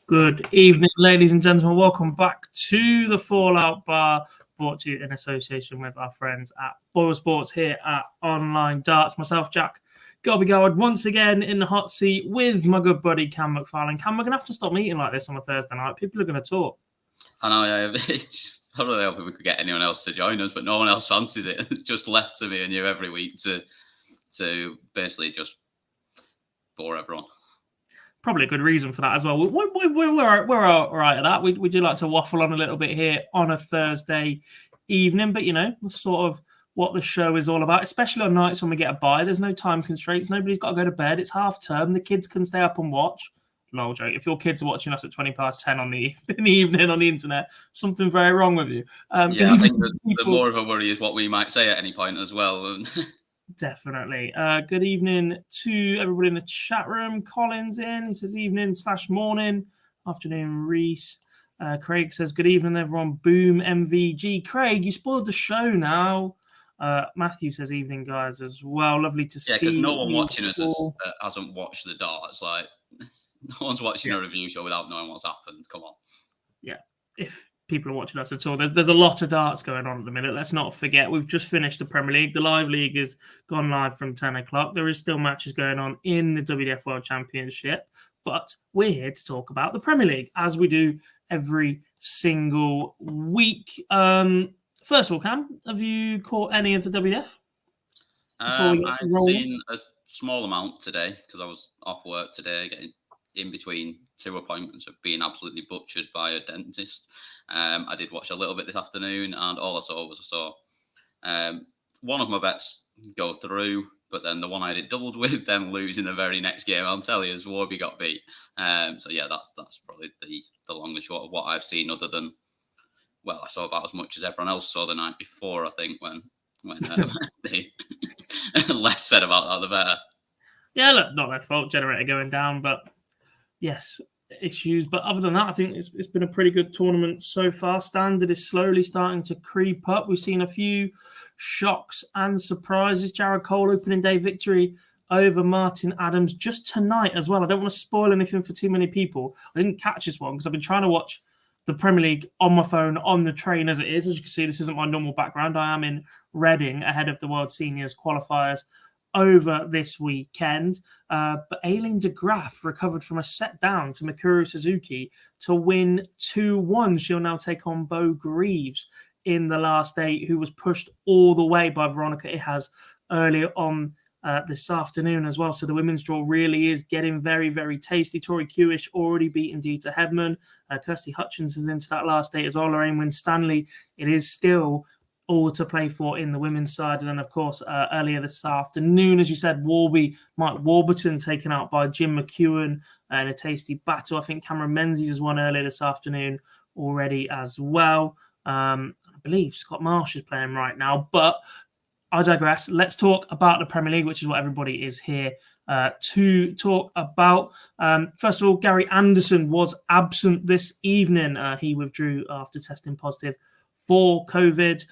Good evening, ladies and gentlemen. Welcome back to the Fallout Bar, brought to you in association with our friends at BoyleSports here at Online Darts. Myself, Jack Gobby-Goward, once again in the hot seat with my good buddy Cam McFarlane. Cam, we're going to have to stop meeting like this on a Thursday night. People are going to talk. I know, yeah. I really hope we could get anyone else to join us, but no one else fancies it. It's just left to me and you every week to basically just bore everyone. Probably a good reason for that as well. We're all right at that. We do like to waffle on a little bit here on a Thursday evening, but that's sort of what the show is all about, especially on nights when we get a bye. There's no time constraints. Nobody's got to go to bed. It's half term. The kids can stay up and watch. Lol joke. If your kids are watching us at 10:20 in the evening on the internet, something very wrong with you. I think the more of a worry is what we might say at any point as well. Definitely. Good evening to everybody in the chat room. Colin's in. He says evening/morning. Afternoon, Reese. Craig says good evening, everyone. Boom, MVG. Craig, you spoiled the show now. Matthew says evening, guys, as well. Lovely to see. Yeah, because no one watching us hasn't watched the darts. Like, no one's watching a review show without knowing what's happened. Come on. Yeah. If people are watching us at all, there's a lot of darts going on at the minute. Let's not forget, we've just finished the Premier League. The live league has gone live from 10 o'clock. There is still matches going on in the WDF World Championship, but we're here to talk about the Premier League, as we do every single week. First of all, Cam, have you caught any of the WDF? I've seen a small amount today because I was off work today, getting in between two appointments of being absolutely butchered by a dentist. I did watch a little bit this afternoon, and all I saw one of my bets go through, but then the one I did doubled with, then losing the very next game. I'll tell you, as Warby got beat. So yeah, that's probably the long and short of what I've seen. Other than, well, I saw about as much as everyone else saw the night before. I think when the less said about that, the better. Yeah, look, not their fault. Generator going down, but yes, issues. But other than that, I think it's been a pretty good tournament so far. Standard is slowly starting to creep up. We've seen a few shocks and surprises. Jared Cole opening day victory over Martin Adams just tonight as well. I don't want to spoil anything for too many people. I didn't catch this one because I've been trying to watch the Premier League on my phone on the train as it is. As you can see, this isn't my normal background. I am in Reading ahead of the World Seniors qualifiers over this weekend. But Aileen de Graaf recovered from a set down to Mikuru Suzuki to win 2-1. She'll now take on Bo Greaves in the last 8, who was pushed all the way by Veronica Ihaz earlier on this afternoon as well. So the women's draw really is getting very, very tasty. Tori Kewish already beaten Dieter Hedman. Kirsty Hutchins is into that last 8 as well. Lorraine Winstanley, it is still all to play for in the women's side. And then, of course, earlier this afternoon, as you said, Mike Warburton taken out by Jim McEwen in a tasty battle. I think Cameron Menzies has won earlier this afternoon already as well. I believe Scott Marsh is playing right now, but I digress. Let's talk about the Premier League, which is what everybody is here to talk about. First of all, Gary Anderson was absent this evening. He withdrew after testing positive for COVID.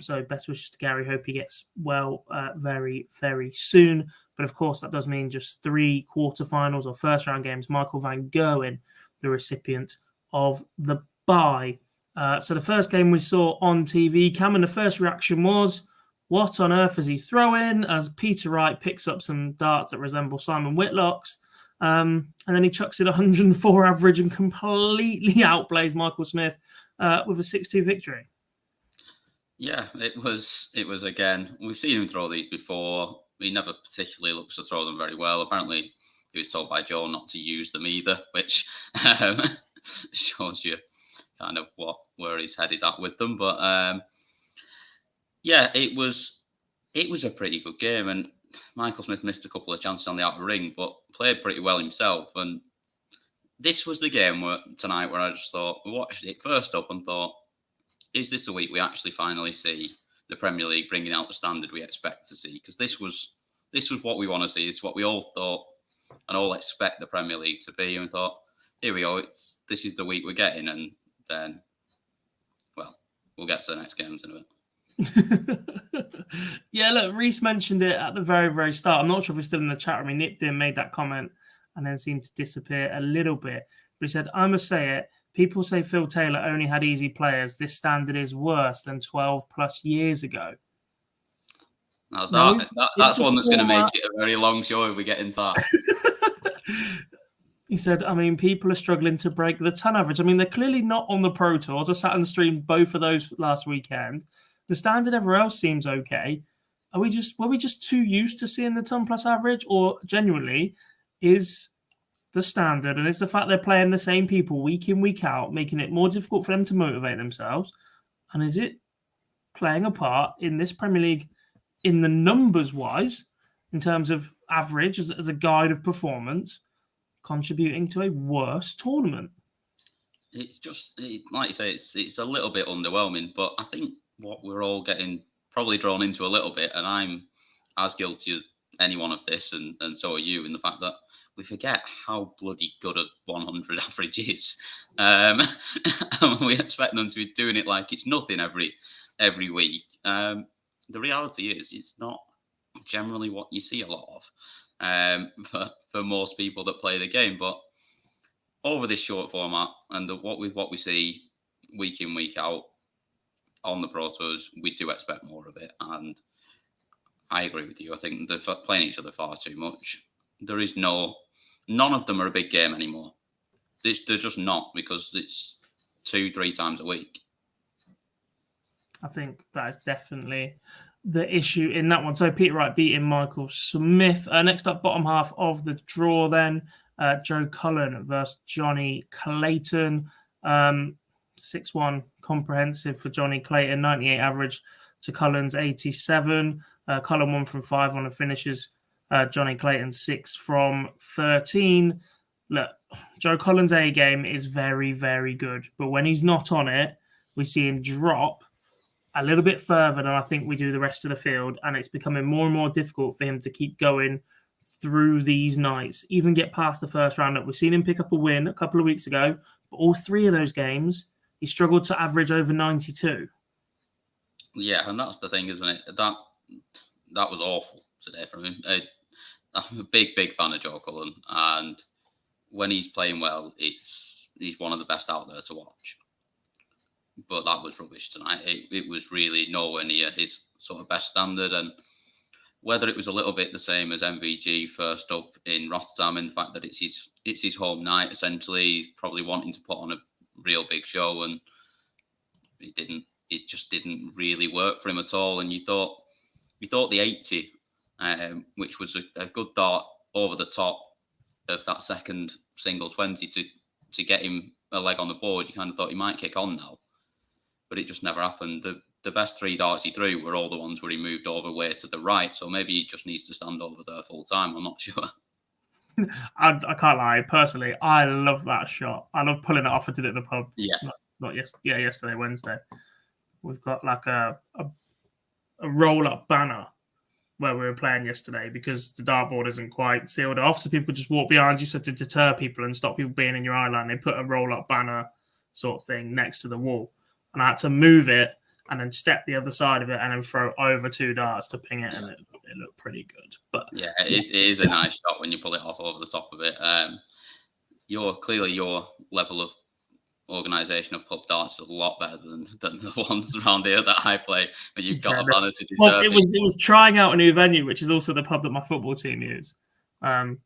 So best wishes to Gary. Hope he gets well very, very soon. But of course, that does mean just 3 quarterfinals or first round games. Michael Van Gerwen, the recipient of the bye. So the first game we saw on TV, Cameron, the first reaction was, what on earth is he throwing? As Peter Wright picks up some darts that resemble Simon Whitlock's. And then he chucks it 104 average and completely outplays Michael Smith with a 6-2 victory. Yeah, it was again, we've seen him throw these before. He never particularly looks to throw them very well. Apparently, he was told by Joe not to use them either, which shows you kind of where his head is at with them. But yeah, it was a pretty good game, and Michael Smith missed a couple of chances on the outer ring, but played pretty well himself. And this was the game tonight where I just thought, we watched it first up and thought, is this the week we actually finally see the Premier League bringing out the standard we expect to see? Because this was what we want to see. It's what we all thought and all expect the Premier League to be. And we thought, here we go. This is the week we're getting. And then, well, we'll get to the next games in a bit. Yeah, look, Reese mentioned it at the very, very start. I'm not sure if he's still in the chat room. He nipped in, made that comment, and then seemed to disappear a little bit. But he said, I must say it. People say Phil Taylor only had easy players. This standard is worse than 12 plus years ago. Now that's one that's going to make it a very long show if we get into that. He said, I mean, people are struggling to break the ton average. I mean, they're clearly not on the Pro Tours. I sat and streamed both of those last weekend. The standard everywhere else seems okay. Were we just too used to seeing the ton plus average, or genuinely is the standard and it's the fact they're playing the same people week in, week out, making it more difficult for them to motivate themselves? And is it playing a part in this Premier League in the numbers wise, in terms of average as a guide of performance, contributing to a worse tournament? It's just, like you say, it's a little bit underwhelming, but I think what we're all getting probably drawn into a little bit, and I'm as guilty as anyone of this, and so are you, in the fact that we forget how bloody good a 100 average is. We expect them to be doing it like it's nothing every week. The reality is it's not generally what you see a lot of for most people that play the game. But over this short format and what we see week in, week out on the Pro Tours, we do expect more of it. And I agree with you. I think they're playing each other far too much. None of them are a big game anymore. They're just not, because it's 2-3 times a week. I think that is definitely the issue in that one. So Peter Wright beating Michael Smith. Next up, bottom half of the draw then, Joe Cullen versus Johnny Clayton. 6-1 comprehensive for Johnny Clayton, 98 average to Cullen's 87. Cullen 1 from 5 on the finishes. Johnny Clayton 6 from 13. Look, Joe Cullen's A game is very, very good, but when he's not on it, we see him drop a little bit further than I think we do the rest of the field, and it's becoming more and more difficult for him to keep going through these nights, even get past the first round. We've seen him pick up a win a couple of weeks ago, but all 3 of those games, he struggled to average over 92. Yeah, and that's the thing, isn't it? That was awful today from him. I'm a big fan of Joe Cullen, and when he's playing well, he's one of the best out there to watch. But that was rubbish tonight. It was really nowhere near his sort of best standard, and whether it was a little bit the same as MVG first up in Rotterdam, in the fact that it's his home night, essentially, he's probably wanting to put on a real big show, and it just didn't really work for him at all. And you thought the 80, which was a good dart over the top of that second single 20 to get him a leg on the board, you kind of thought he might kick on now, but it just never happened. The best 3 darts he threw were all the ones where he moved over way to the right, so maybe he just needs to stand over there full time. I'm not sure. I can't lie. Personally, I love that shot. I love pulling it off. I did it in the pub. Yeah. Yesterday, Wednesday. We've got like a roll-up banner where we were playing yesterday because the dartboard isn't quite sealed off, so people just walk behind you, so to deter people and stop people being in your eye line, they put a roll-up banner sort of thing next to the wall. And I had to move it and then step the other side of it and then throw over 2 darts to ping it, and it looked pretty good. But yeah, it is a nice shot when you pull it off over the top of it. Your level of organisation of pub darts is a lot better than the ones around here that I play, but you've got a banner to deter. Well, it was trying out a new venue, which is also the pub that my football team use. We're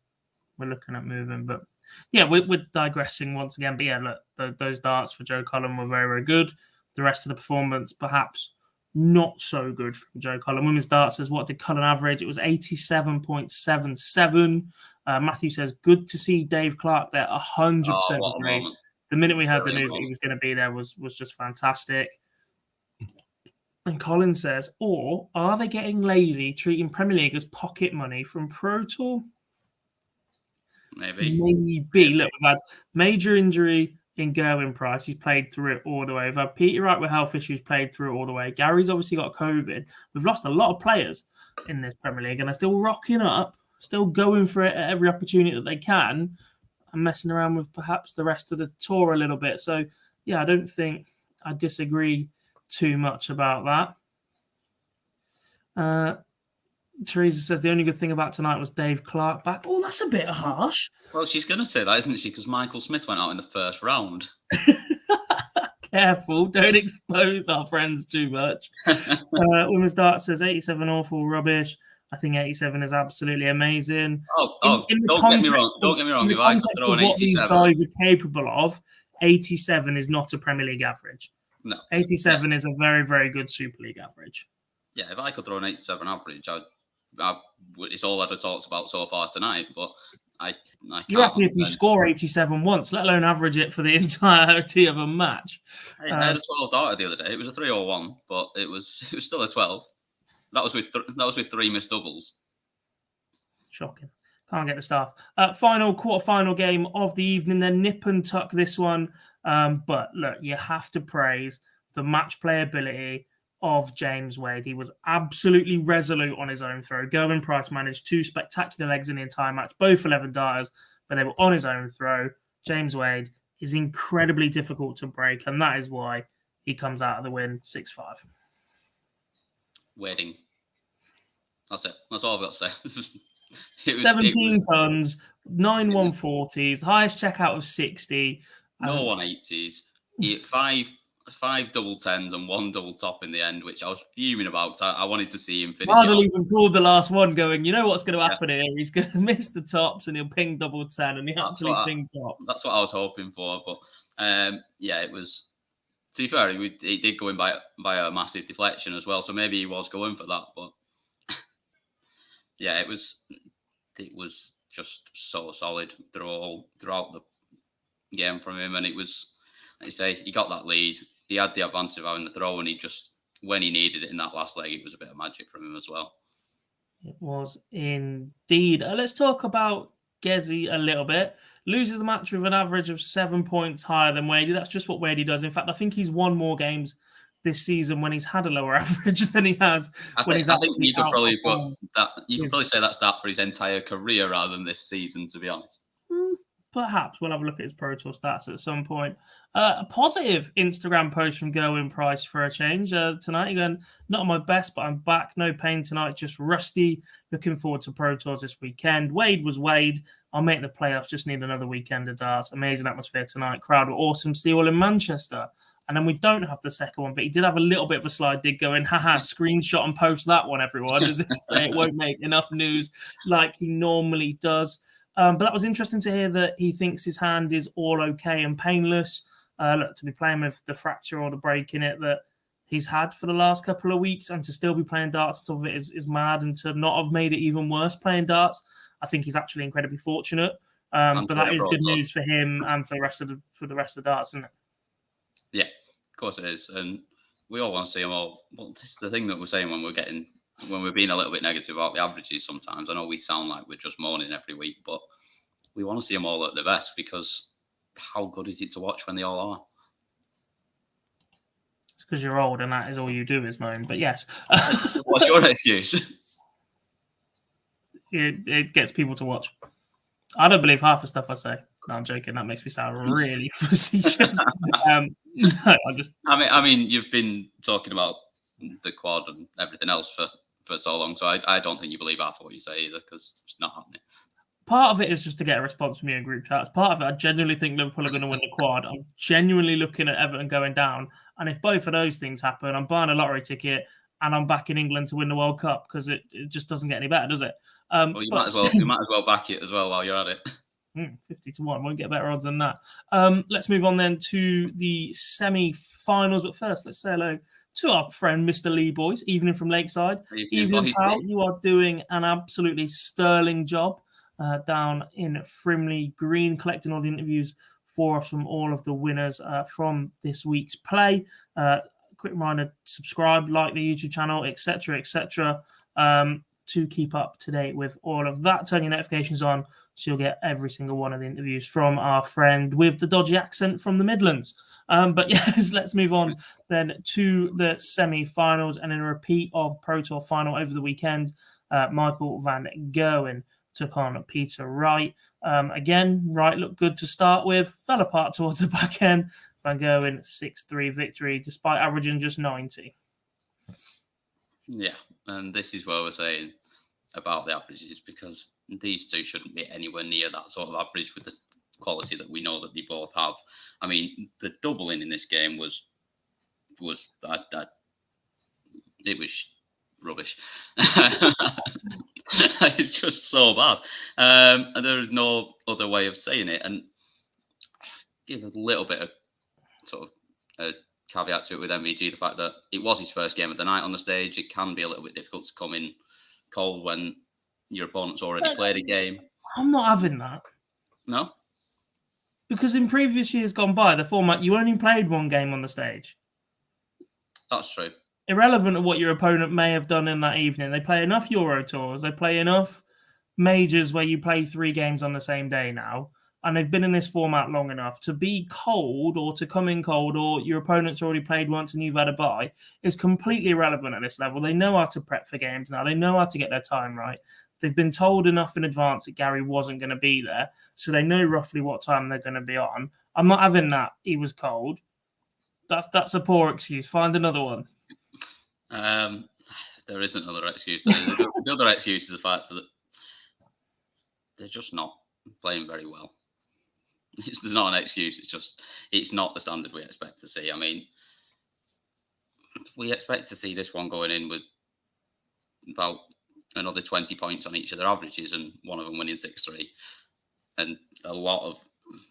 looking at moving, but yeah, we're digressing once again. But yeah, look, those darts for Joe Cullen were very, very good. The rest of the performance, perhaps not so good from Joe Cullen. Women's darts says, what did Cullen average? It was 87.77. Matthew says, good to see Dave Clark there. 100% agree. The minute we heard the news that he was going to be there was just fantastic. And Colin says, or are they getting lazy, treating Premier League as pocket money from Pro Tour? Maybe. Look, we've had major injury in Gerwin Price. He's played through it all the way. We've had Peter Wright with health issues, played through it all the way. Gary's obviously got COVID. We've lost a lot of players in this Premier League, and they're still rocking up, still going for it at every opportunity that they can, and messing around with perhaps the rest of the tour a little bit. So, yeah, I don't think I disagree too much about that. Teresa says the only good thing about tonight was Dave Clark back. Oh, that's a bit harsh. Well, she's going to say that, isn't she? Because Michael Smith went out in the first round. Careful, don't expose our friends too much. Women's Dart says 87 awful rubbish. I think 87 is absolutely amazing. Don't get me wrong. Don't get me wrong. In the If I could context throw of an what these 87, guys are capable of, 87 is not a Premier League average. no, 87 is a very, very good Super League average. Yeah, if I could throw an 87 average, it's all I'd have talked about so far tonight. But I You're can't. happy if you score 87 once, let alone average it for the entirety of a match. I had a 12 darter the other day. It was a 3-1, but it was still a 12. That was with 3 missed doubles. Shocking. Can't get the staff. Quarter-final game of the evening. Then nip and tuck this one. But look, you have to praise the match playability of James Wade. He was absolutely resolute on his own throw. Gerwin Price managed 2 spectacular legs in the entire match, both 11 darters, but they were on his own throw. James Wade is incredibly difficult to break, and that is why he comes out of the win 6-5. Wading. That's it. That's all I've got to say. 17 tons, 9 140s, the highest checkout of 60. No 180s. He hit five double tens and 1 double top in the end, which I was fuming about because I wanted to see him finish. Ardell even called the last one, going, "You know what's going to happen here? He's going to miss the tops and he'll ping double 10," and he actually pinged tops. That's what I was hoping for, but yeah, it was. To be fair, he did go in by a massive deflection as well, so maybe he was going for that, but yeah, it was just so solid throughout the game from him, and it was, like you say, he got that lead. He had the advantage of having the throw, and when he needed it in that last leg, it was a bit of magic from him as well. It was indeed. Let's talk about Gezi a little bit. Loses the match with an average of 7 points higher than Wadey. That's just what Wadey does. In fact, I think he's won more games this season when he's had a lower average than he has when he's. I think you could probably say that's that for his entire career rather than this season, to be honest. Perhaps we'll have a look at his Pro Tour stats at some point. A positive Instagram post from Gerwin Price for a change tonight. Again, not on my best, but I'm back. No pain tonight, just rusty. Looking forward to Pro Tours this weekend. Wade was Wade. I'll make the playoffs. Just need another weekend of darts. Amazing atmosphere tonight. Crowd were awesome. See you all in Manchester. And then we don't have the second one, but he did have a little bit of a slide dig going, haha, screenshot and post that one, everyone, as if it won't make enough news like he normally does. But that was interesting to hear that he thinks his hand is all okay and painless. Look, to be playing with the fracture or the break in it that he's had for the last couple of weeks and to still be playing darts on top of it is mad, and to not have made it even worse playing darts, I think he's actually incredibly fortunate. But that is good news for him and for the rest of darts, isn't it? Yeah, of course it is. And we all want to see them all. Well, this is the thing that we're saying when we're being a little bit negative about the averages sometimes. I know we sound like we're just moaning every week, but we want to see them all at their best, because how good is it to watch when they all are? It's because you're old and that is all you do is moan. But yes. What's your excuse? It gets people to watch. I don't believe half the stuff I say. No, I'm joking. That makes me sound really facetious. No, I mean, you've been talking about the quad and everything else for so long, so I don't think you believe half of what you say either, because it's not happening. Part of it is just to get a response from you in group chats. Part of it, I genuinely think Liverpool are going to win the quad. I'm genuinely looking at Everton going down, and if both of those things happen, I'm buying a lottery ticket and I'm back in England to win the World Cup, because it just doesn't get any better, does it? Well, you might as well back it as well while you're at it. 50-1, won't get better odds than that. Let's move on then to the semi-finals. But first, let's say hello to our friend Mr. Lee Boyce, evening from Lakeside. Evening, pal. You are doing an absolutely sterling job down in Frimley Green, collecting all the interviews for us from all of the winners from this week's play. Quick reminder: subscribe, like the YouTube channel, etc., etc. To keep up to date with all of that. Turn your notifications on so you'll get every single one of the interviews from our friend with the dodgy accent from the Midlands. But yes, let's move on then to the semi-finals, and in a repeat of Pro Tour final over the weekend, Michael van Gerwen took on Peter Wright. Again, Wright looked good to start with, fell apart towards the back end. Van Gerwen 6-3 victory despite averaging just 90. Yeah, and this is where we're saying about the averages, because these two shouldn't be anywhere near that sort of average with the quality that we know that they both have. I mean, the doubling in this game was it was rubbish. It's just so bad. And there is no other way of saying it. And give a little bit of sort of a caveat to it with MVG, the fact that it was his first game of the night on the stage. It can be a little bit difficult to come in cold when your opponent's already played a game. I'm not having that. No? Because in previous years gone by, the format, you only played one game on the stage. That's true. Irrelevant of what your opponent may have done in that evening. They play enough Euro Tours. They play enough majors where you play 3 games on the same day now. And they've been in this format long enough to be cold or to come in cold, or your opponent's already played once and you've had a bye, is completely irrelevant at this level. They know how to prep for games now. They know how to get their time right. They've been told enough in advance that Gary wasn't going to be there, so they know roughly what time they're going to be on. I'm not having that. He was cold. That's a poor excuse. Find another one. There isn't another excuse. The other excuse is the fact that they're just not playing very well. There's not an excuse. It's not the standard we expect to see. I mean, we expect to see this one going in with about another 20 points on each of their averages, and one of them winning 6-3, and a lot of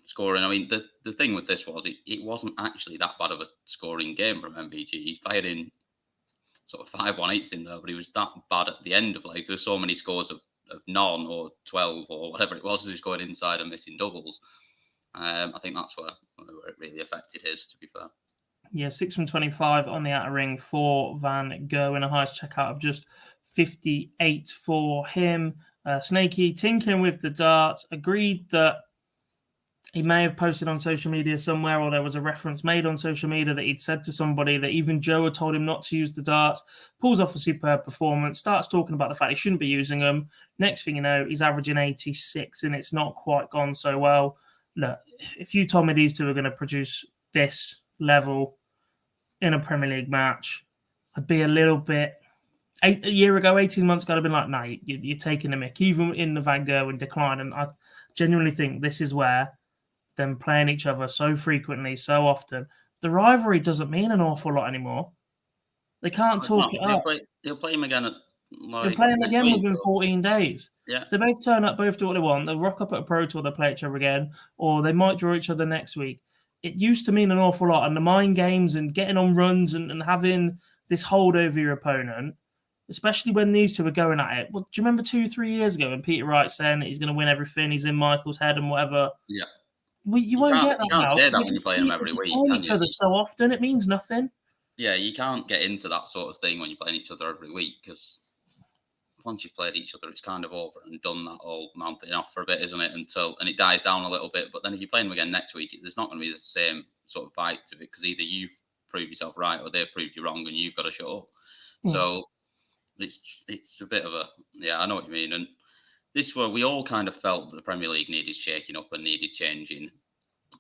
scoring. I mean, the thing with this was it wasn't actually that bad of a scoring game from MVG. He fired in sort of 5-1-8s in there, but he was that bad at the end of legs. There were so many scores of none or 12 or whatever it was as he was going inside and missing doubles. I think that's where it really affected his, to be fair. Yeah, 6 from 25 on the outer ring for Van Gogh, and a highest checkout of just 58 for him. Snakey tinkering with the darts, agreed that he may have posted on social media somewhere, or there was a reference made on social media that he'd said to somebody that even Joe had told him not to use the darts, pulls off a superb performance, starts talking about the fact he shouldn't be using them. Next thing you know, he's averaging 86, and it's not quite gone so well. Look, if you told me these two are going to produce this level in a Premier League match, I'd be a little bit... A year ago, 18 months ago, I'd have been like, no, you're taking a mick. Even in the Van Gogh and decline, and I genuinely think this is where them playing each other so frequently, so often, the rivalry doesn't mean an awful lot anymore. They can't talk it up. He'll play him again They'll play him again within 14 days. Yeah. If they both turn up, both do what they want, they'll rock up at a Pro Tour, they'll play each other again, or they might draw each other next week. It used to mean an awful lot, and the mind games and getting on runs and having this hold over your opponent, especially when these two are going at it. Well, do you remember 2-3 years ago when Peter Wright saying that he's going to win everything, he's in Michael's head and whatever? Yeah. You won't get that now. You can't say that when you're playing them every week. Playing each other so often, it means nothing. Yeah, you can't get into that sort of thing when you're playing each other every week, because once you've played each other, it's kind of over and done, that old mounting off for a bit, isn't it? And it dies down a little bit. But then if you play them again next week, there's not going to be the same sort of bite to it, because either you've proved yourself right or they've proved you wrong, and you've got to shut up. So it's a bit of a, yeah, I know what you mean. And this where we all kind of felt that the Premier League needed shaking up and needed changing.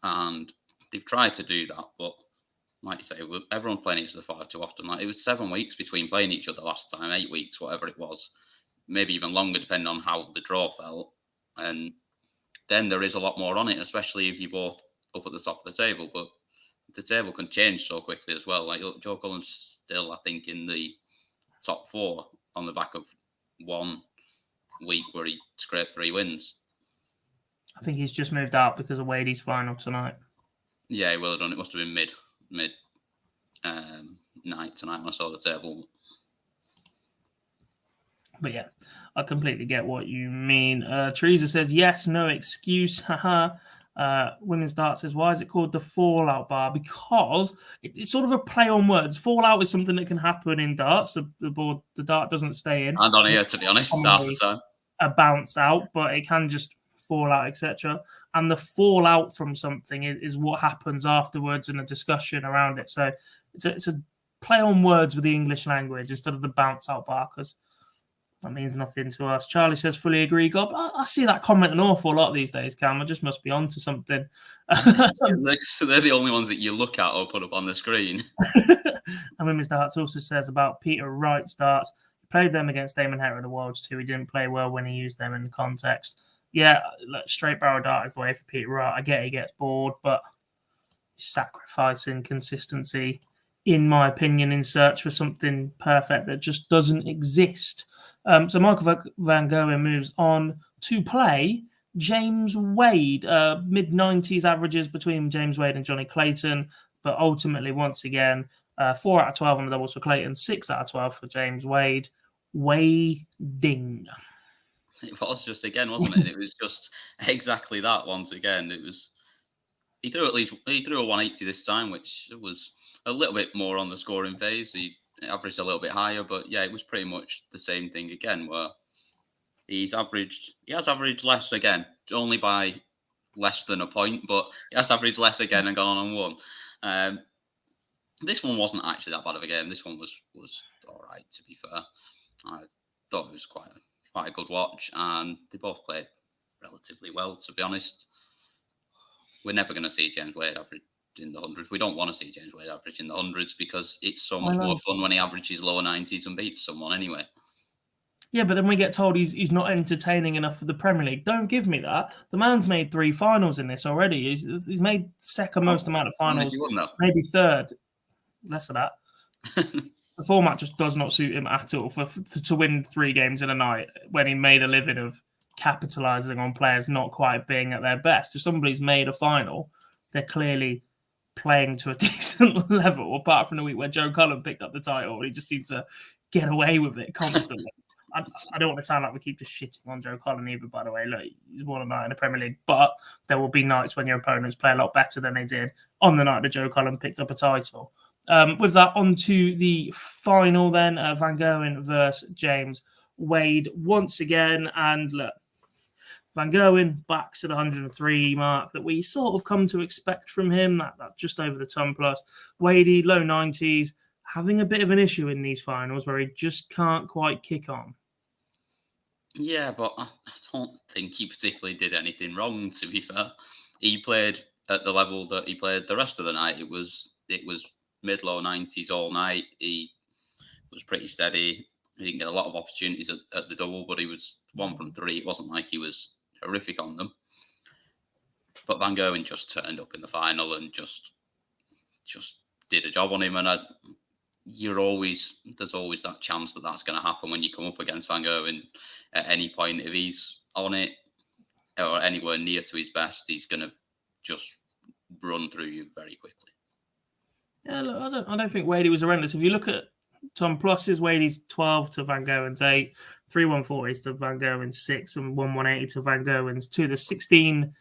And they've tried to do that, but like you say, everyone's playing each other far too often. Like, it was 7 weeks between playing each other last time, 8 weeks, whatever it was, maybe even longer, depending on how the draw felt. And then there is a lot more on it, especially if you're both up at the top of the table. But the table can change so quickly as well. Like, look, Joe Cullen's still, I think, in the top 4 on the back of 1 week where he scraped 3 wins. I think he's just moved out because of Wadey's final tonight. Yeah, he will have done. It must have been mid night tonight when I saw the table. But yeah, I completely get what you mean. Teresa says, yes, no excuse. Haha. Women's Dart says, why is it called the Fallout bar? Because it's sort of a play on words. Fallout is something that can happen in darts. The dart doesn't stay in. And on here, to be honest, half the time. A bounce out, but it can just fall out, etc. And the fallout from something is what happens afterwards in a discussion around it. So it's a play on words with the English language instead of the bounce out bar, because that means nothing to us. Charlie says, fully agree, Gob. I see that comment an awful lot these days, Cam. I just must be onto something. So they're the only ones that you look at or put up on the screen. And Women's Darts also says about Peter Wright's darts. played them against Damon Hatter of the Worlds too. He didn't play well when he used them in the context. Yeah, straight barrel dart is the way for Peter Wright. I get he gets bored, but sacrificing consistency, in my opinion, in search for something perfect that just doesn't exist. So Michael Van Gerwen moves on to play James Wade. Mid-90s averages between James Wade and Johnny Clayton, but ultimately, once again, 4 out of 12 on the doubles for Clayton, 6 out of 12 for James Wade. Wading. It was just again, wasn't it? It was just exactly that once again. It was he threw a 180 this time, which was a little bit more on the scoring phase. He averaged a little bit higher, but yeah, it was pretty much the same thing again, where he has averaged less again, only by less than a point, but he has averaged less again and gone on and won. This one wasn't actually that bad of a game. This one was all right, to be fair. I thought it was quite a good watch, and they both played relatively well, to be honest. We're never going to see James Wade average in the hundreds. We don't want to see James Wade average in the hundreds because it's so much more fun when he averages lower 90s and beats someone anyway. Yeah, but then we get told he's not entertaining enough for the Premier League. Don't give me that. The man's made 3 finals in this already. He's made second most amount of finals, maybe third. Less of that. The format just does not suit him at all to win 3 games in a night when he made a living of capitalising on players not quite being at their best. If somebody's made a final, they're clearly playing to a decent level, apart from the week where Joe Cullen picked up the title. He just seemed to get away with it constantly. I don't want to sound like we keep just shitting on Joe Cullen either, by the way. Look, he's won a night in the Premier League, but there will be nights when your opponents play a lot better than they did on the night that Joe Cullen picked up a title. With that, on to the final then, Van Gerwen versus James Wade once again. And look, Van Gerwen backs at the 103 mark that we sort of come to expect from him, that just over the ton plus. Wadey, low 90s, having a bit of an issue in these finals where he just can't quite kick on. Yeah, but I don't think he particularly did anything wrong, to be fair. He played at the level that he played the rest of the night. It was mid-low 90s all night. He was pretty steady. He didn't get a lot of opportunities at the double, but he was 1 from 3. It wasn't like he was horrific on them. But Van Gerwen just turned up in the final and just did a job on him. And there's always that chance that that's going to happen when you come up against Van Gerwen at any point. If he's on it or anywhere near to his best, he's going to just run through you very quickly. Yeah, look, I don't think Wadey was horrendous. If you look at Tom Plus's, Wadey's 12 to Van Gerwen's 8, 3-140s to Van Gerwen's 6, and 1-180 to Van Gerwen's 2. There's 16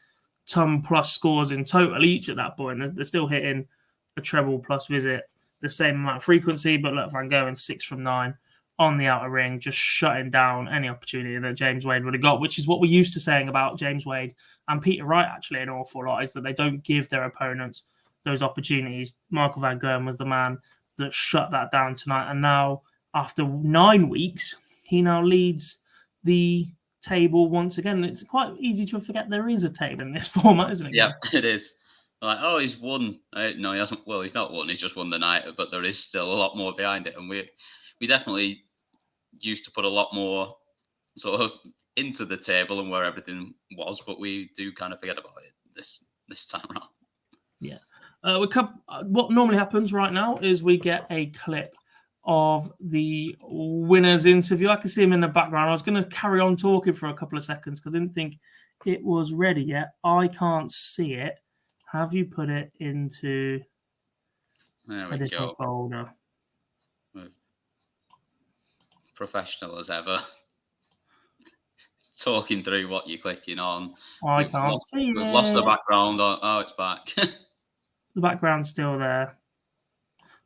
Tom Plus scores in total each at that point. They're still hitting a treble plus visit the same amount of frequency, but look, Van Gerwen 6 from 9 on the outer ring, just shutting down any opportunity that James Wade would have got, which is what we're used to saying about James Wade and Peter Wright actually an awful lot, is that they don't give their opponents those opportunities. Michael Van Gerwen was the man that shut that down tonight, and now after 9 weeks, he now leads the table once again. It's quite easy to forget there is a table in this format, isn't it? Yeah, it is. Like, oh, he's won. No, he hasn't. Well, he's not won. He's just won the night, but there is still a lot more behind it. And we definitely used to put a lot more sort of into the table and where everything was, but we do kind of forget about it this time around. Yeah. What normally happens right now is we get a clip of the winner's interview. I can see him in the background. I was going to carry on talking for a couple of seconds because I didn't think it was ready yet. I can't see it. Have you put it into a different folder? Professional as ever. Talking through what you're clicking on. I can't see it. We've lost the background. Oh, it's back. The background's still there.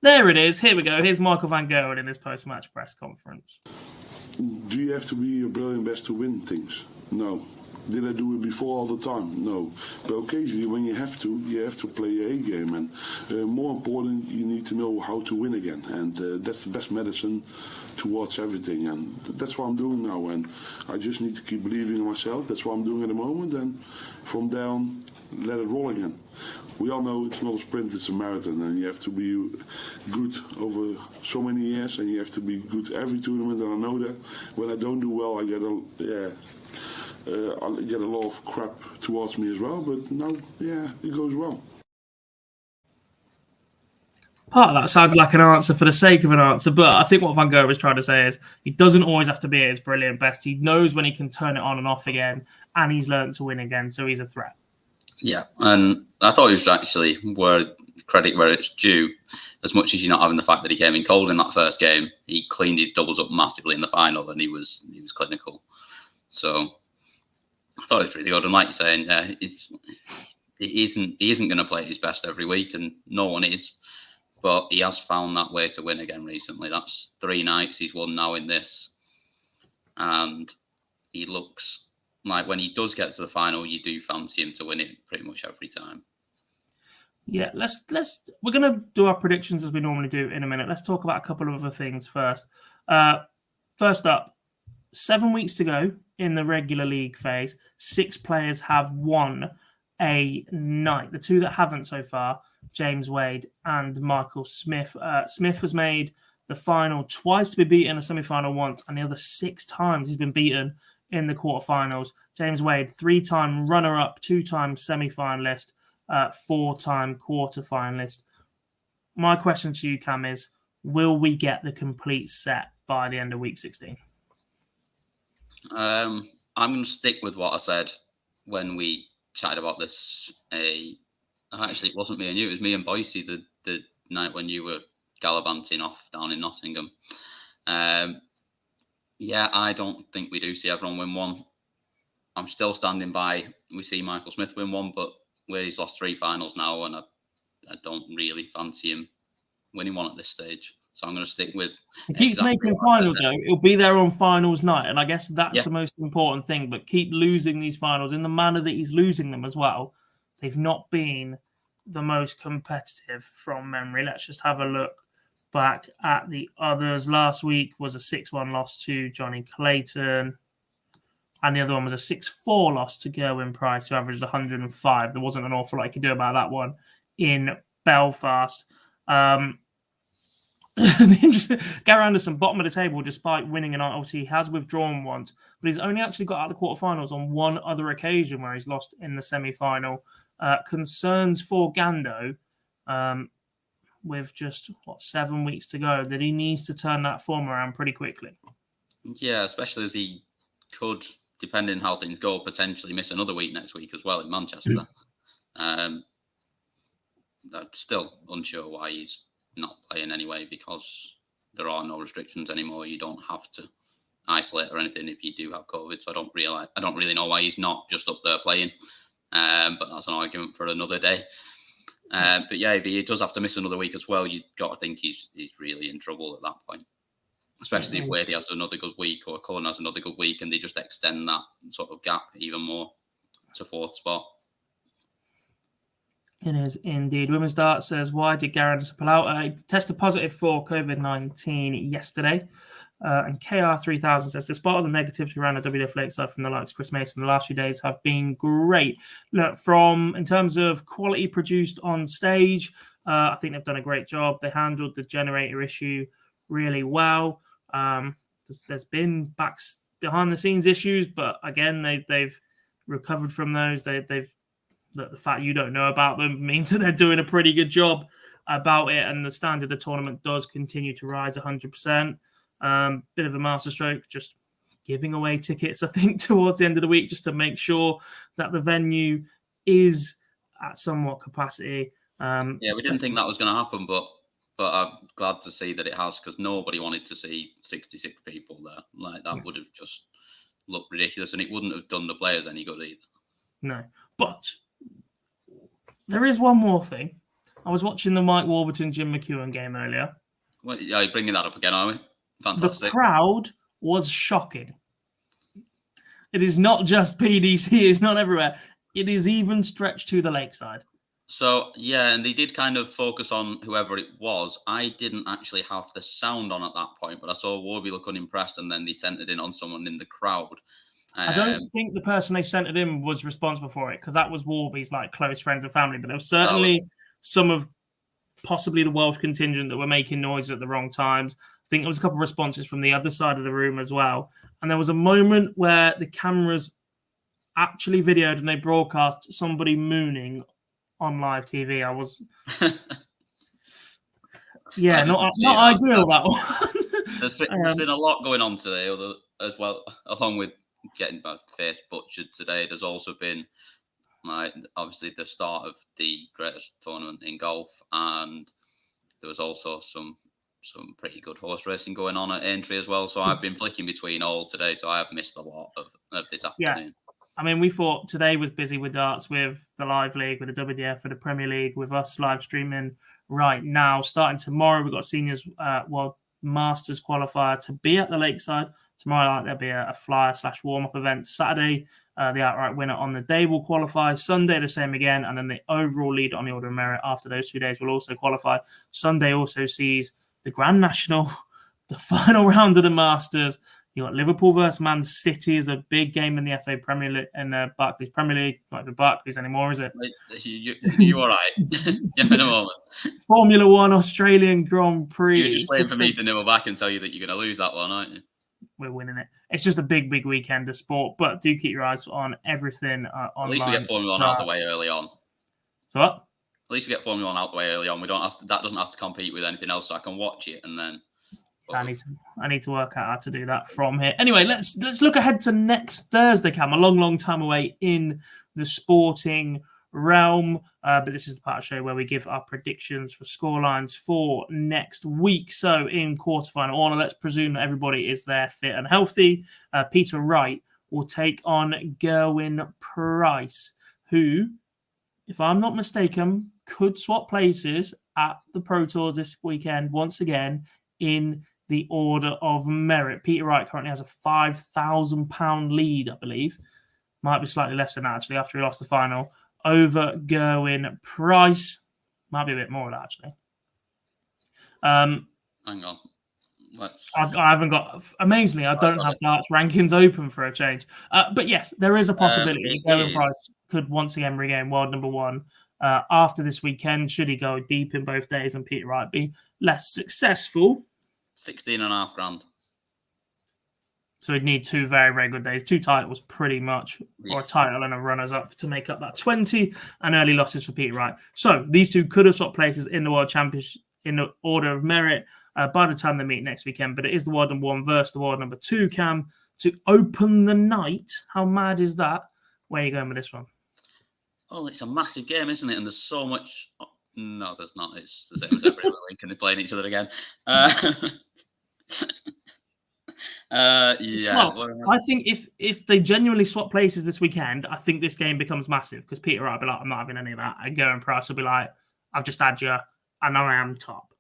There it is. Here we go. Here's Michael Van Gerwen in his post-match press conference. Do you have to be a brilliant best to win things? No. Did I do it before all the time? No. But occasionally when you have to play your A game. And more important, you need to know how to win again. And that's the best medicine towards everything. And that's what I'm doing now. And I just need to keep believing in myself. That's what I'm doing at the moment. And from there on, let it roll again. we all know it's not a sprint, it's a marathon, and you have to be good over so many years, and you have to be good every tournament. And I know that when I don't do well, I get a lot of crap towards me as well. But no, it goes well. Part of that sounds like an answer for the sake of an answer, but I think what Van Gogh was trying to say is he doesn't always have to be at his brilliant best. He knows when he can turn it on and off again, and he's learned to win again, so he's a threat. Yeah, and I thought he was actually credit where it's due. As much as you're not having the fact that he came in cold in that first game, he cleaned his doubles up massively in the final, and he was clinical. So I thought it was pretty good. And like you're saying, he isn't going to play his best every week, and no one is. But he has found that way to win again recently. That's 3 nights he's won now in this. And he looks like when he does get to the final, you do fancy him to win it pretty much every time. Yeah, we're going to do our predictions as we normally do in a minute. Let's talk about a couple of other things first. First up, 7 weeks to go in the regular league phase. 6 players have won a night. The 2 that haven't so far, James Wade and Michael Smith. Smith has made the final twice to be beaten, a semi-final once, and the other 6 times he's been beaten in the quarterfinals. James Wade, 3-time runner-up, 2-time semi-finalist, 4-time quarter-finalist. My question to you, Cam, is will we get the complete set by the end of week 16? I'm going to stick with what I said when we chatted about this. Actually, it wasn't me and you. It was me and Boise the night when you were gallivanting off down in Nottingham. I don't think we do see everyone win one. I'm still standing by. We see Michael Smith win one, but where he's lost 3 finals now, and I don't really fancy him winning one at this stage. So I'm going to stick with. He keeps making finals, though. He'll be there on finals night, and I guess that's the most important thing. But keep losing these finals in the manner that he's losing them as well. They've not been the most competitive from memory. Let's just have a look back at the others. Last week was a 6-1 loss to Johnny Clayton. And the other one was a 6-4 loss to Gerwin Price, who averaged 105. There wasn't an awful lot he could do about that one in Belfast. Gary Anderson, bottom of the table, despite winning, and obviously he has withdrawn once, but he's only actually got out of the quarterfinals on one other occasion where he's lost in the semi-final. Concerns for Gando, with just 7 weeks to go, that he needs to turn that form around pretty quickly. Yeah, especially as he could, depending how things go, potentially miss another week next week as well in Manchester. I'm still unsure why he's not playing anyway, because there are no restrictions anymore. You don't have to isolate or anything if you do have COVID. So I don't really know why he's not just up there playing. But that's an argument for another day. But yeah, if he does have to miss another week as well, you've got to think he's really in trouble at that point. Especially if Wade has another good week or Cullen has another good week, and they just extend that sort of gap even more to 4th spot. It is indeed. Women's Dart says, why did Gary Anderson pull out? He tested positive for COVID-19 yesterday. And KR3000 says, despite all the negativity around the WWF Lakeside from the likes of Chris Mason, the last few days have been great. Look, in terms of quality produced on stage, I think they've done a great job. They handled the generator issue really well. There's been behind the scenes issues, but again, they've recovered from those. The fact you don't know about them means that they're doing a pretty good job about it, and the standard of the tournament does continue to rise 100%. Bit of a masterstroke, just giving away tickets, I think, towards the end of the week, just to make sure that the venue is at somewhat capacity. We didn't think that was going to happen, but I'm glad to see that it has, because nobody wanted to see 66 people there. Like, that would have just looked ridiculous, and it wouldn't have done the players any good either. No, but there is one more thing. I was watching the Mike Warburton-Jim McEwen game earlier. Well, are you bringing that up again, are we? Fantastic. The crowd was shocking. It is not just PDC, it's not everywhere. It is even stretched to the lakeside. So, yeah, and they did kind of focus on whoever it was. I didn't actually have the sound on at that point, but I saw Warby look unimpressed, and then they centered in on someone in the crowd. I don't think the person they sent it in was responsible for it because that was Warby's like close friends and family. But there was certainly some of possibly the Welsh contingent that were making noise at the wrong times. I think there was a couple of responses from the other side of the room as well. And there was a moment where the cameras actually videoed and they broadcast somebody mooning on live TV. I was, not ideal that one. There's been a lot going on today, as well, along with getting my face butchered today. There's also been obviously the start of the greatest tournament in golf, and there was also some pretty good horse racing going on at Aintree as well. So I've been flicking between all today, so I have missed a lot of this afternoon. Yeah. I mean, we thought today was busy with darts, with the live league, with the WDF, with the Premier League, with us live streaming right now. Starting tomorrow, we've got Seniors World Masters qualifier to be at the Lakeside. Tomorrow night, there'll be a flyer/warm-up event. Saturday, the outright winner on the day will qualify. Sunday, the same again. And then the overall leader on the order of merit after those 2 days will also qualify. Sunday also sees the Grand National, the final round of the Masters. You got Liverpool versus Man City is a big game in the FA Premier League and Barclays Premier League. Not even Barclays anymore, is it? You all right? Yeah, in a moment. Formula One Australian Grand Prix. You're just waiting for me to nibble back and tell you that you're going to lose that one, aren't you? We're winning it. It's just a big weekend of sport, but do keep your eyes on everything online. At least we get Formula One out the way early on. So what? At least we get Formula One out the way early on. We don't have to, that doesn't have to compete with anything else, so I can watch it and then. I need to work out how to do that from here. Anyway, let's look ahead to next Thursday, Cam. A long time away in the sporting realm, but this is the part of the show where we give our predictions for scorelines for next week. So in quarterfinal order, let's presume that everybody is there fit and healthy. Peter Wright will take on Gerwyn Price, who, if I'm not mistaken, could swap places at the Pro Tours this weekend once again in the order of merit. Peter Wright currently has a £5,000 lead, I believe. Might be slightly less than that, actually, after he lost the final, over Gerwyn Price. Might be a bit more of that, actually. Hang on. I haven't got... Amazingly, I don't have darts rankings open for a change. But yes, there is a possibility Gerwyn Price could once again regain world number one after this weekend, should he go deep in both days and Peter Wright be less successful. 16.5 grand. So he'd need two very, very good days, 2 titles pretty much, or a title and a runners-up to make up that 20, and early losses for Peter Wright. So these two could have swapped places in the World Championship in the order of merit by the time they meet next weekend, but it is the world number 1 versus the world number 2, Cam, to open the night. How mad is that? Where are you going with this one? Oh, it's a massive game, isn't it? And there's so much... No, there's not. It's the same as every other week, and they're playing each other again. Yeah. Well, I think if they genuinely swap places this weekend, I think this game becomes massive because Peter Wright will be like, I'm not having any of that. And Gerwyn Price will be like, I've just had you, and now I am top.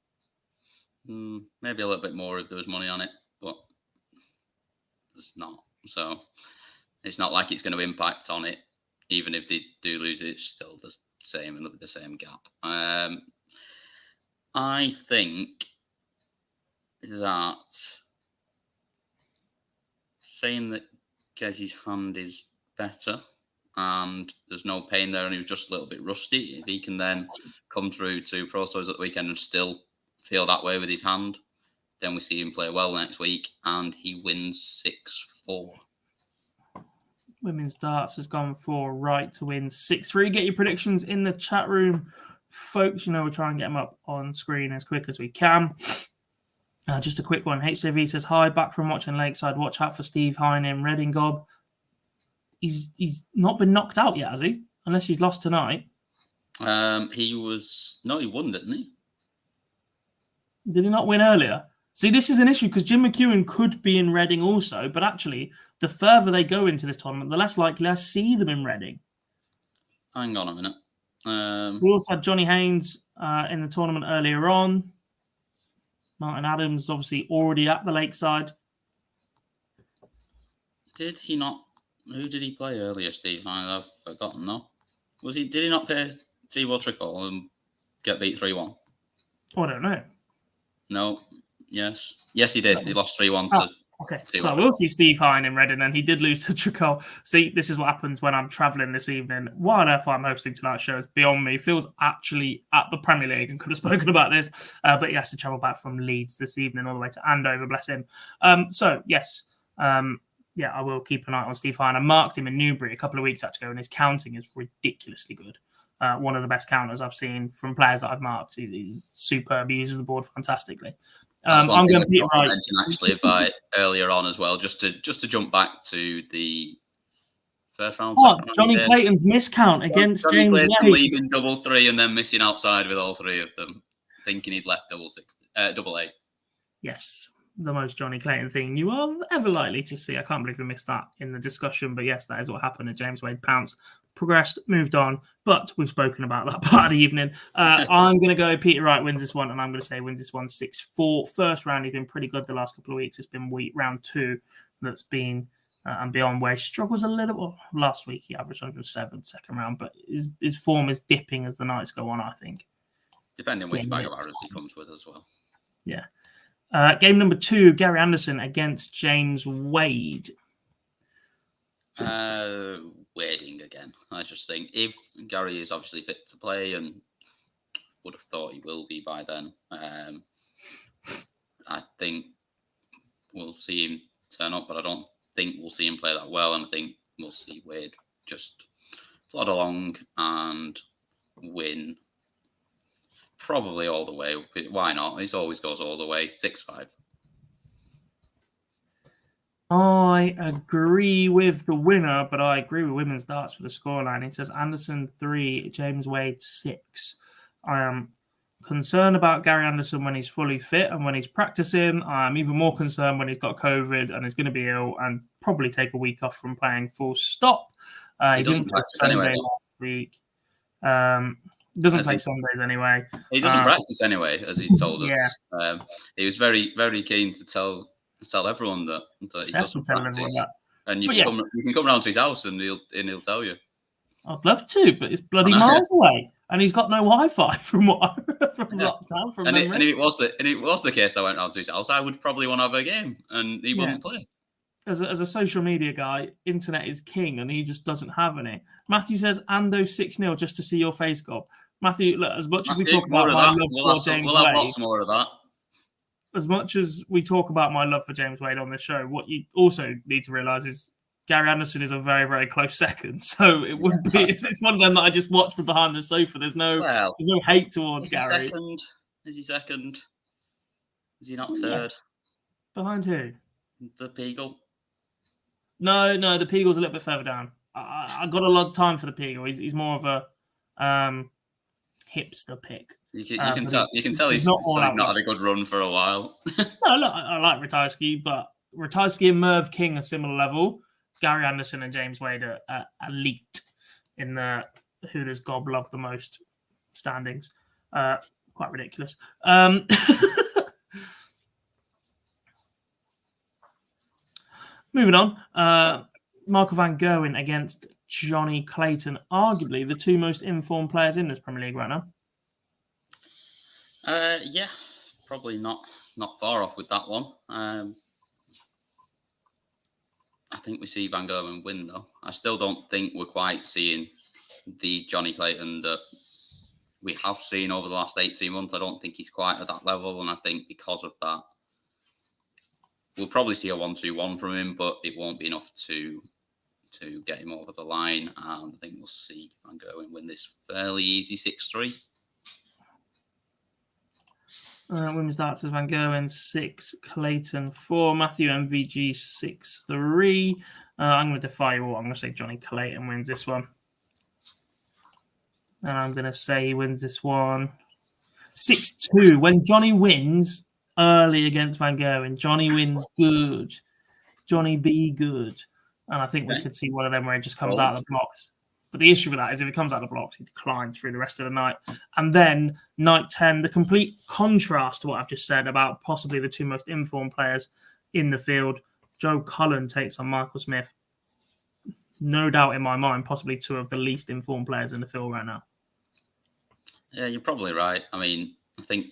Maybe a little bit more if there was money on it, but there's not. So it's not like it's going to impact on it. Even if they do lose it, it's still the same and with the same gap. I think that saying that Gezzy's hand is better and there's no pain there and he was just a little bit rusty, if he can then come through to Pro Tours at the weekend and still feel that way with his hand, then we see him play well next week and he wins 6-4. Women's darts has gone for Wright to win 6-3. Get your predictions in the chat room, folks. You know, we'll try and get them up on screen as quick as we can. Just a quick one. HJV says, hi, back from watching Lakeside. Watch out for Steve Hine in Reading Gob. He's not been knocked out yet, has he? Unless he's lost tonight. He won, didn't he? Did he not win earlier? See, this is an issue because Jim McEwen could be in Reading also, but actually, the further they go into this tournament, the less likely I see them in Reading. Hang on a minute. We also had Johnny Haynes in the tournament earlier on. Martin Adams, obviously, already at the Lakeside. Did he not? Who did he play earlier, Steve? I've forgotten, no? Did he not play T-Ball Trickle and get beat 3-1? Oh, I don't know. No. Yes. Yes, he did. He lost 3-1 to Okay, so we'll see Steve Hine in Reading, and he did lose to Tricol. See, this is what happens when I'm travelling this evening. Why on earth I'm hosting tonight's show is beyond me. Phil's actually at the Premier League and could have spoken about this, but he has to travel back from Leeds this evening all the way to Andover, bless him. So, yes, I will keep an eye on Steve Hine. I marked him in Newbury a couple of weeks ago, and his counting is ridiculously good. One of the best counters I've seen from players that I've marked. He's superb. He uses the board fantastically. I'm going to Peter Wright mention actually by earlier on as well, just to jump back to the first round. Johnny Clayton's miscount against Johnny James Clayton Wade. leaving double three and then missing outside with all three of them, thinking he'd left double eight. Yes, the most Johnny Clayton thing you are ever likely to see. I can't believe we missed that in the discussion, but yes, that is what happened. And James Wade pounced, progressed, moved on, but we've spoken about that part of the evening. I'm going to go Peter Wright wins this one, and I'm going to say wins this one 6-4. First round, he's been pretty good the last couple of weeks. It's been round 2 that's been and beyond, where he struggles a little. Well, last week he averaged 107 second round, but his form is dipping as the nights go on, I think. Depending on which bag of arrows he comes with as well. Yeah. Game number 2, Gary Anderson against James Wade. Wading again. I just think if Gary is obviously fit to play, and would have thought he will be by then, I think we'll see him turn up, but I don't think we'll see him play that well, and I think we'll see Wade just plod along and win probably all the way. Why not? He always goes all the way. 6-5. I agree with the winner, but I agree with women's darts for the scoreline. It says Anderson 3, James Wade 6. I am concerned about Gary Anderson when he's fully fit and when he's practicing. I'm even more concerned when he's got COVID and is going to be ill and probably take a week off from playing full stop. He didn't play Sunday last week. Doesn't play Sundays anyway. He doesn't practice anyway, as he told us. Yeah. He was very, very keen to tell everyone that he doesn't practice. And you can come round to his house and he'll tell you. I'd love to, but it's bloody miles away, and he's got no Wi-Fi from lockdown. From and if it was the case, I went round to his house, I would probably want to have a game, and he wouldn't play. As a social media guy, internet is king, and he just doesn't have any. Matthew says Ando 6-0 just to see your face, Gob. Matthew, look, as much as we talk about my love for James Wade, we'll have lots more of that. As much as we talk about my love for James Wade on this show, what you also need to realise is Gary Anderson is a very, very close second. So it would be it's one of them that I just watch from behind the sofa. There's no hate towards Gary. Is he second? Is he not third? Behind who? The Peagle. No, the Peagle's a little bit further down. I got a lot of time for the Peagle. He's more of a hipster pick. You can tell he's not had a good run for a while. No, look, I like Ratajski, but Ratajski and Merv King are similar level. Gary Anderson and James Wade are elite in the who does Gob love the most standings. Quite ridiculous. Moving on. Michael Van Gerwen against Johnny Clayton, arguably the two most informed players in this Premier League right now. Yeah, probably not far off with that one. I think we see Van Gerwen win, though. I still don't think we're quite seeing the Johnny Clayton that we have seen over the last 18 months. I don't think he's quite at that level, and I think because of that, we'll probably see a 1-2-1 from him, but it won't be enough to get him over the line. And I think we'll see Van Gerwen win this fairly easy 6-3. Women's darts is Van Gerwen 6, Clayton 4, Matthew MVG 6-3. I'm going to defy you all. I'm going to say Johnny Clayton wins this one. And I'm going to say he wins this one 6-2. When Johnny wins early against Van Gerwen, Johnny wins good. Johnny be good. And I think we could see one of them where he just comes out of the blocks. But the issue with that is if he comes out of the blocks, he declines through the rest of the night. And then night 10, the complete contrast to what I've just said about possibly the two most informed players in the field. Joe Cullen takes on Michael Smith. No doubt in my mind, possibly two of the least informed players in the field right now. Yeah, you're probably right. I mean, I think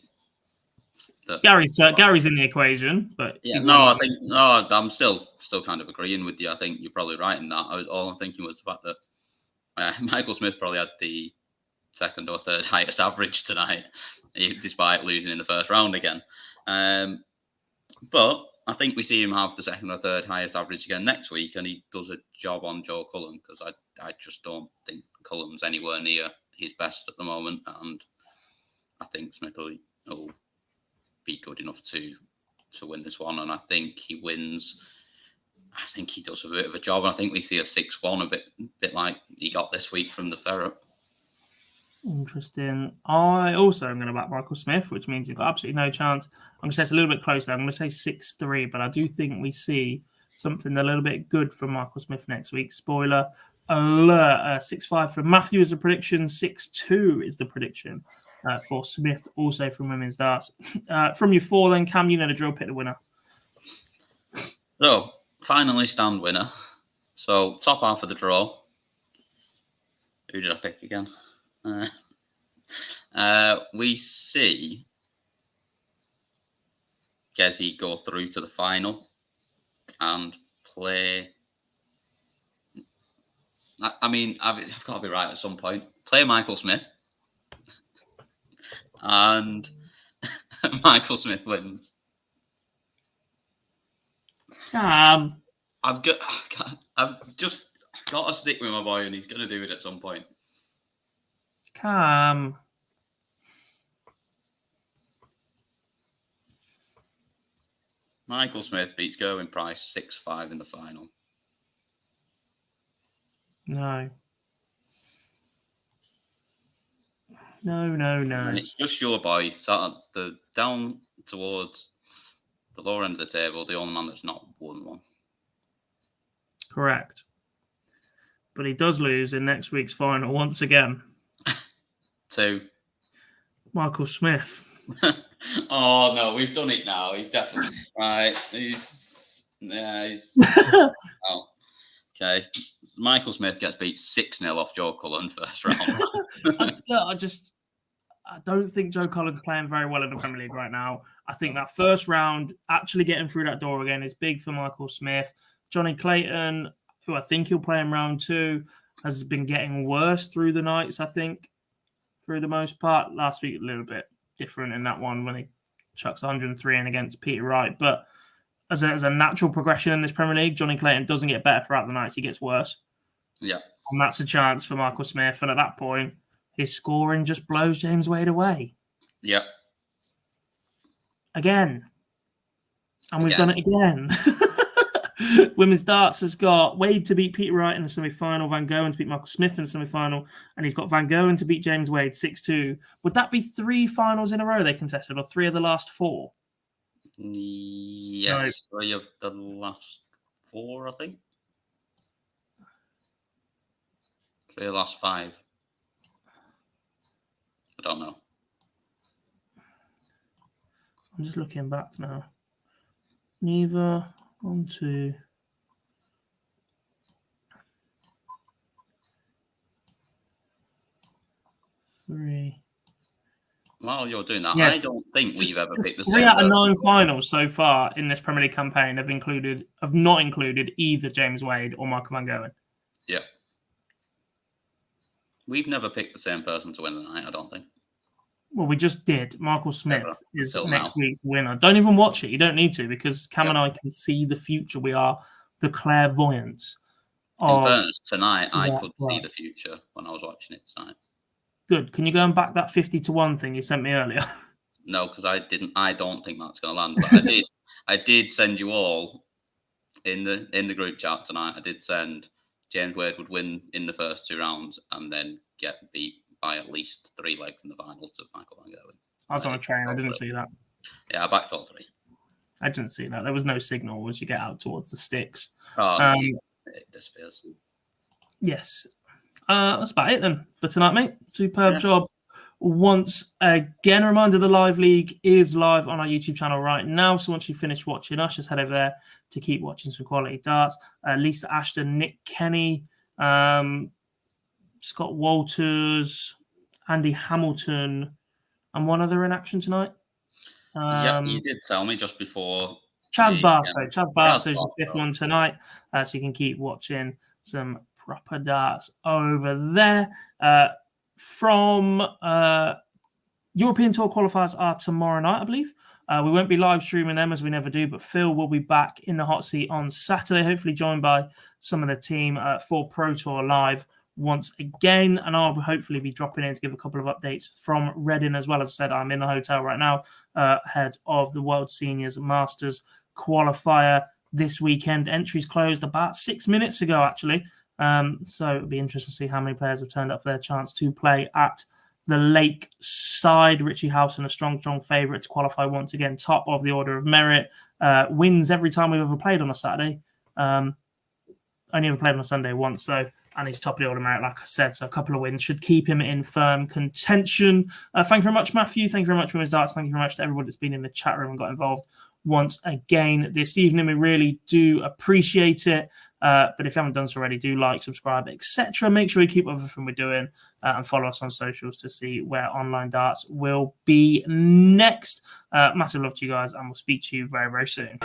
Gary's in the equation, but I'm still kind of agreeing with you. I think you're probably right in that. All I'm thinking was the fact that Michael Smith probably had the second or third highest average tonight, despite losing in the first round again. But I think we see him have the second or third highest average again next week, and he does a job on Joe Cullen, because I just don't think Cullen's anywhere near his best at the moment, and I think Smith will be good enough to win this one, and I think he wins. I think he does a bit of a job, and I think we see a 6-1, a bit like he got this week from the Ferret. Interesting. I also am going to back Michael Smith, which means he's got absolutely no chance. I'm going to say it's a little bit closer. I'm going to say 6-3, but I do think we see something a little bit good from Michael Smith next week. Spoiler alert, 6-5 for Matthew is the prediction, 6-2 is the prediction for Smith, also from Women's Darts. From your 4 then, Cam, you know the drill, pick the winner. So, finally stand winner. So, top half of the draw. Who did I pick again? We see Gezi go through to the final and play. I mean, I've got to be right at some point. Play Michael Smith, and Michael Smith wins. I've just got to stick with my boy, and he's going to do it at some point. Cam. Michael Smith beats Gerwin Price 6-5 in the final. No. And it's just your boy sat at down towards the lower end of the table, the only man that's not won one. Correct. But he does lose in next week's final once again. To Michael Smith. Oh no, we've done it now. He's definitely right. He's oh, okay. Michael Smith gets beat 6-0 off Joe Cullen first round. I don't think Joe Cullen's playing very well in the Premier League right now. I think that first round, actually getting through that door again, is big for Michael Smith. Johnny Clayton, who I think he'll play in round 2, has been getting worse through the nights, I think. For the most part, last week a little bit different in that one when he chucks 103 in against Peter Wright. But as a natural progression in this Premier League, Johnny Clayton doesn't get better throughout the nights; he gets worse. Yeah, and that's a chance for Michael Smith. And at that point, his scoring just blows James Wade away. Yeah, again, and we've done it again. Women's Darts has got Wade to beat Peter Wright in the semi-final, Van Goen to beat Michael Smith in the semi-final, and he's got Van Goen to beat James Wade 6-2. Would that be 3 finals in a row they contested, or 3 of the last 4? Yes, no. 3 of the last 4, I think. 3 of the last 5. I don't know. I'm just looking back now. Neither. 1, 2. 3. While you're doing that, I don't think we've ever picked the same. 3 out of 9 finals so far in this Premier League campaign have not included either James Wade or Michael Van Goen. Yeah. We've never picked the same person to win the night, I don't think. Well, we just did. Michael Smith is next week's winner. Don't even watch it. You don't need to, because Cam and I can see the future. We are the clairvoyants. In fairness, tonight I could see the future when I was watching it tonight. Good. Can you go and back that 50-1 thing you sent me earlier? No, because I didn't. I don't think that's going to land. But I did send you all in the group chat tonight. I did send James Wade would win in the first 2 rounds and then get beat by at least 3 legs in the final to Michael Van Goen. I was on a train. I didn't see that. Yeah, I backed all 3. I didn't see that. There was no signal as you get out towards the sticks. It disappears. Yes. That's about it then for tonight, mate. Superb job. Once again, a reminder, the live league is live on our YouTube channel right now. So once you finish watching us, just head over there to keep watching some quality darts. Lisa Ashton, Nick Kenny, Scott Walters, Andy Hamilton, and one other in action tonight. Yep, you did tell me just before. Chaz Barstow. Chaz Barstow's Barstow. the 5th one tonight. So you can keep watching some proper darts over there. From European Tour qualifiers are tomorrow night, I believe. We won't be live streaming them as we never do, but Phil will be back in the hot seat on Saturday, hopefully joined by some of the team for Pro Tour Live once again. And I'll hopefully be dropping in to give a couple of updates from Reading as well. As I said, I'm in the hotel right now, ahead of the World Seniors Masters qualifier this weekend. Entries closed about 6 minutes ago, actually. So it'll be interesting to see how many players have turned up for their chance to play at the Lake side. Richie Howson, a strong favourite to qualify once again, top of the order of merit. Wins every time we've ever played on a Saturday. Only ever played on a Sunday once, though, and he's top of the order of merit, like I said. So a couple of wins should keep him in firm contention. Thank you very much, Matthew. Thank you very much for his darts. Thank you very much to everybody that's been in the chat room and got involved once again this evening. We really do appreciate it. But if you haven't done so already, do like, subscribe, etc. Make sure you keep up with everything we're doing and follow us on socials to see where Online Darts will be next. Massive love to you guys, and we'll speak to you very, very soon.